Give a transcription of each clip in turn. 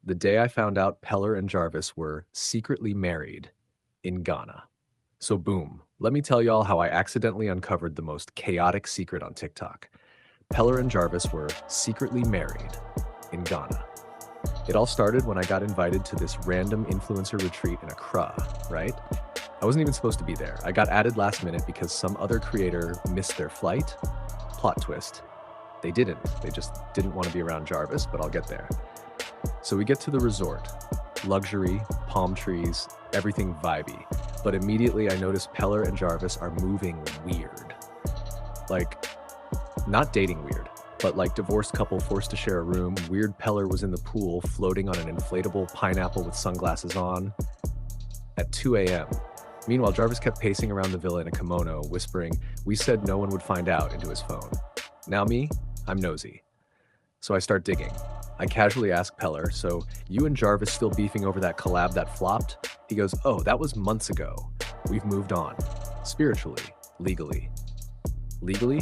the day I found out Peller and Jarvis were secretly married in Ghana. So, boom, let me tell y'all how I accidentally uncovered the most chaotic secret on TikTok. Peller and Jarvis were secretly married in Ghana. It all started when I got invited to this random influencer retreat in Accra, right? I wasn't even supposed to be there. I got added last minute because some other creator missed their flight. Plot twist. They didn't. They just didn't want to be around Jarvis, but I'll get there. So we get to the resort. Luxury, palm trees, everything vibey. But immediately I notice Peller and Jarvis are moving weird. Like, not dating weird, but like divorced couple forced to share a room. Weird Peller was in the pool floating on an inflatable pineapple with sunglasses on at 2 a.m. Meanwhile, Jarvis kept pacing around the villa in a kimono, whispering, "We said no one would find out," into his phone. Now me, I'm nosy. So I start digging. I casually ask Peller, "So you and Jarvis still beefing over that collab that flopped?" He goes, "Oh, that was months ago. We've moved on. Spiritually, legally." Legally?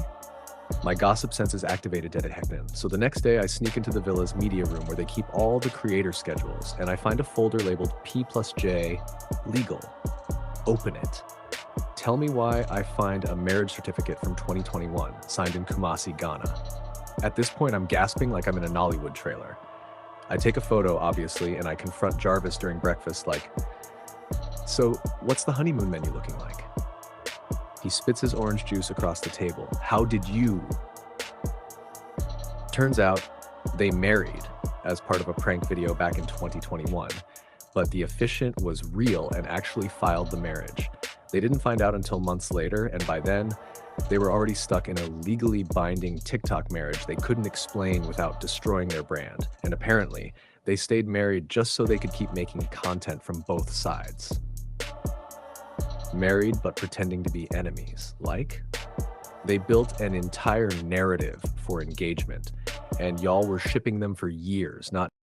My gossip sense is activated at Heknen. So the next day I sneak into the villa's media room where they keep all the creator schedules, and I find a folder labeled P+J legal. Open it. Tell me why I find a marriage certificate from 2021 signed in Kumasi, Ghana. At this point, I'm gasping like I'm in a Nollywood trailer. I take a photo, obviously, and I confront Jarvis during breakfast like, "So, what's the honeymoon menu looking like?" He spits his orange juice across the table. "How did you?" Turns out, they married as part of a prank video back in 2021, but the officiant was real and actually filed the marriage. They didn't find out until months later, and by then, they were already stuck in a legally binding TikTok marriage they couldn't explain without destroying their brand. And apparently, they stayed married just so they could keep making content from both sides. Married but pretending to be enemies. Like? They built an entire narrative for engagement, and y'all were shipping them for years, not